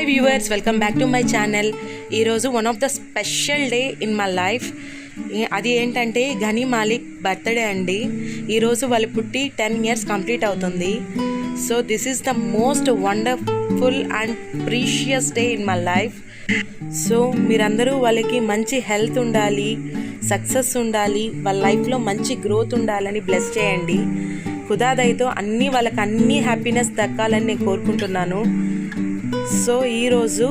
Hi viewers, welcome back to my channel. ఈరోజు one of the special day in my life. అది ఏంటంటే గని Malik birthday అండి. ఈరోజు వాళ్ళు పుట్టి 10 years కంప్లీట్ అవుతుంది. So this is the most wonderful and precious day in my life. So మీరందరూ వాళ్ళకి మంచి హెల్త్ ఉండాలి, సక్సెస్ ఉండాలి, వాళ్ళ లైఫ్లో మంచి గ్రోత్ ఉండాలని బ్లెస్ చేయండి. ఖుదాదయతో వాళ్ళకి అన్ని హ్యాపీనెస్ దక్కాలని నేను కోరుకుంటున్నాను. సో ఈరోజు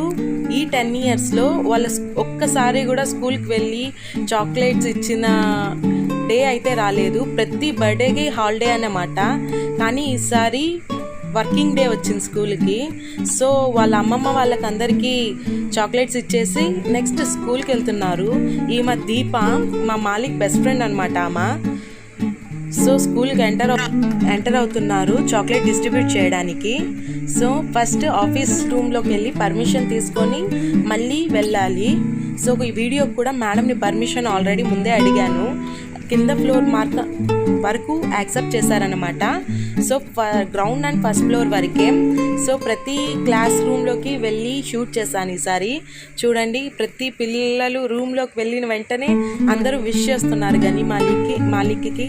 ఈ 10 yearsలో వాళ్ళ ఒక్కసారి కూడా స్కూల్కి వెళ్ళి చాక్లెట్స్ ఇచ్చిన డే అయితే రాలేదు. ప్రతి బర్త్డేకి హాలిడే అన్నమాట. కానీ ఈసారి వర్కింగ్ డే వచ్చింది స్కూల్కి. సో వాళ్ళ అమ్మమ్మ వాళ్ళకి అందరికీ చాక్లెట్స్ ఇచ్చేసి నెక్స్ట్ స్కూల్కి వెళ్తున్నారు. ఈమె దీప, మా మాలిక్ బెస్ట్ ఫ్రెండ్ అనమాట ఆమె. సో స్కూల్కి ఎంటర్ అవుతున్నారు చాక్లెట్ డిస్ట్రిబ్యూట్ చేయడానికి. సో ఫస్ట్ ఆఫీస్ రూమ్లోకి వెళ్ళి పర్మిషన్ తీసుకొని మళ్ళీ వెళ్ళాలి. సో ఈ వీడియో కూడా మేడంని పర్మిషన్ ఆల్రెడీ ముందే అడిగాను. కింద ఫ్లోర్ వరకు యాక్సెప్ట్ చేశారనమాట. So ground and first floor వరకే. సో ప్రతి క్లాస్ రూమ్లోకి వెళ్ళి షూట్ చేశాను ఈసారి. చూడండి, ప్రతి పిల్లలు రూమ్లోకి వెళ్ళిన వెంటనే అందరూ విష్ చేస్తున్నారు గని మాలిక్కి.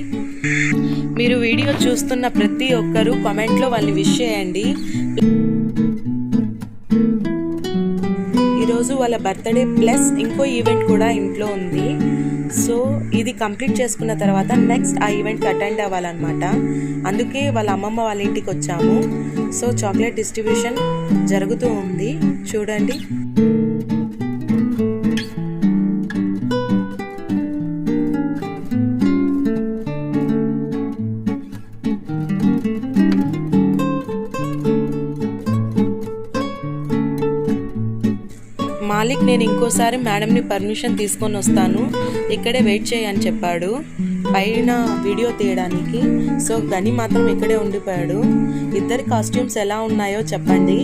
మీరు వీడియో చూస్తున్న ప్రతి ఒక్కరూ కామెంట్లో వాళ్ళని విష్ చేయండి. ఈరోజు వాళ్ళ బర్త్డే ప్లస్ ఇంకో ఈవెంట్ కూడా ఇంట్లో ఉంది. సో ఇది కంప్లీట్ చేసుకున్న తర్వాత నెక్స్ట్ ఆ ఈవెంట్కి అటెండ్ అవ్వాలన్నమాట. అందుకే వాళ్ళ అమ్మమ్మ వాళ్ళ ఇంటికి వచ్చాము. సో చాక్లెట్ డిస్ట్రిబ్యూషన్ జరుగుతూ ఉంది, చూడండి. మాలిక్ నేను ఇంకోసారి మేడంని పర్మిషన్ తీసుకొని వస్తాను, ఇక్కడే వెయిట్ చేయని చెప్పాడు పైన వీడియో తీయడానికి. సో గని మాత్రం ఇక్కడే ఉండిపోయాడు. ఇద్దరి కాస్ట్యూమ్స్ ఎలా ఉన్నాయో చెప్పండి,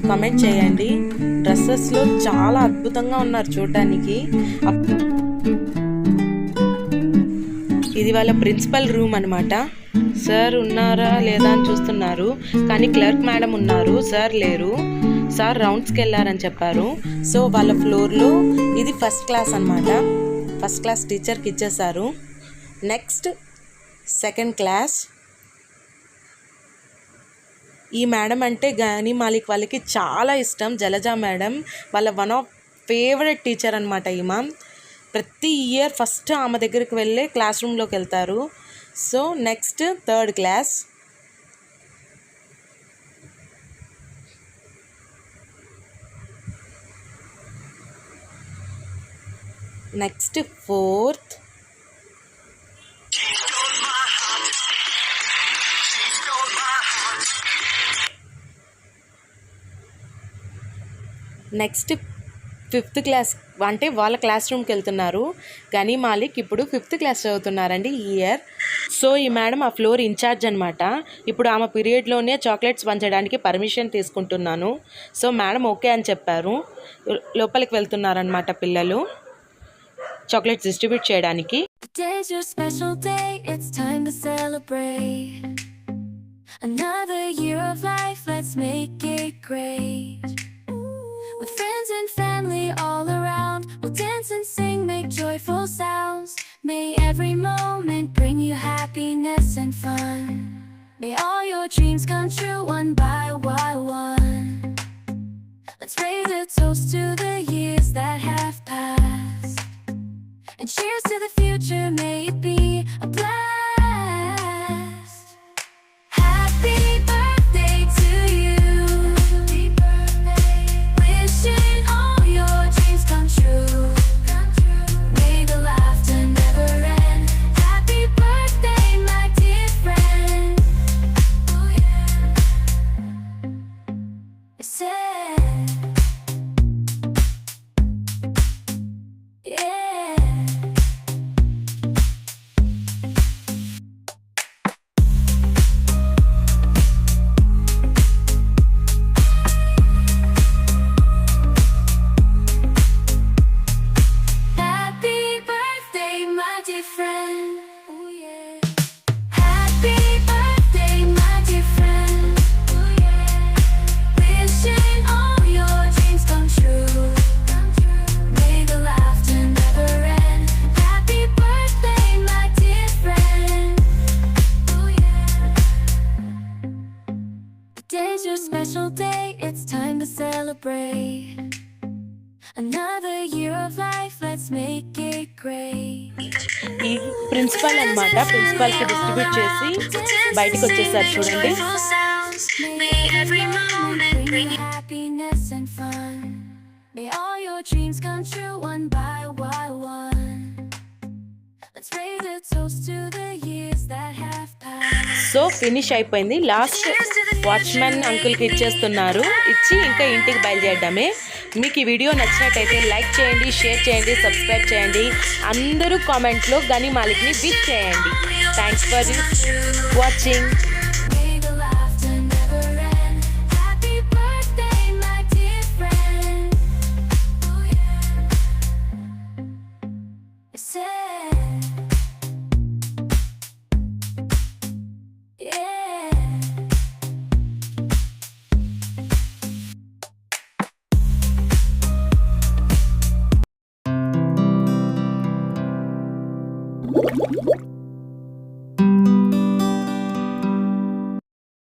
కామెంట్ చేయండి. డ్రెస్సెస్లో చాలా అద్భుతంగా ఉన్నారు చూడటానికి. ఇది వాళ్ళ ప్రిన్సిపల్ రూమ్ అనమాట. సార్ ఉన్నారా లేదా అని చూస్తున్నారు, కానీ క్లర్క్ మేడం ఉన్నారు, సార్ లేరు. సార్ రౌండ్స్కి వెళ్ళారని చెప్పారు. సో వాళ్ళ ఫ్లోర్లో ఇది ఫస్ట్ క్లాస్ అనమాట. ఫస్ట్ క్లాస్ టీచర్కి ఇచ్చేసారు. Next second class. ఈ మేడం అంటే గని మాలిక్ వాళ్ళకి చాలా ఇష్టం. జలజా మేడం వాళ్ళ వన్ ఆఫ్ ఫేవరెట్ టీచర్ అనమాట. ఈమె ప్రతి ఇయర్ ఫస్ట్ ఆమె దగ్గరికి వెళ్ళే క్లాస్ రూమ్లోకి వెళ్తారు. So next third class. Next fourth. Next fifth class, అంటే వాళ్ళ క్లాస్ రూమ్కి వెళ్తున్నారు. గని మాలిక్ ఇప్పుడు 5th క్లాస్ చదువుతున్నారండి ఈ ఇయర్. సో ఈ మేడం ఆ ఫ్లోర్ ఇన్ఛార్జ్ అనమాట. ఇప్పుడు ఆమె పీరియడ్లోనే చాక్లెట్స్ పంచడానికి పర్మిషన్ తీసుకుంటున్నాను. సో మేడం ఓకే అని చెప్పారు. లోపలికి వెళ్తున్నారనమాట పిల్లలు చాక్లెట్స్ డిస్ట్రిబ్యూట్ చేయడానికి. Today's your special day, it's time to celebrate. Another year of life, let's make it great. With friends and family all around, we'll dance and sing, make joyful sounds. May every moment bring you happiness and fun. May all your dreams come true one by one. Let's raise a toast to the years that have passed, and cheers to the future, may it be a blast. Happy birthday to you. Happy birthday. Wishing all your dreams come true. May the laughter never end. Happy birthday, my dear friend. Oh yeah. It said, yeah. Wishing all your dreams let's make it great. ఈ principal అన్నమాట, ప్రిన్సిపల్కి distribute చేసి బయటకు వచ్చేసారు చూడండి. May every moment bring happiness and fun. May all your dreams come true one by one. Let's raise a toast to the years that have passed. So finish అయిపోయింది. Last watchman అంకుల్కి ఇచ్చేస్తున్నారు. ఇచ్చి ఇంకా ఇంటికి బయలుదేరడమే. మీకు ఈ వీడియో నచ్చినట్టయితే like చేయండి, షేర్ చేయండి, సబ్స్క్రైబ్ చేయండి. అందరూ కామెంట్లో గని మాలిక్ని విష్ చేయండి. Thanks for watching.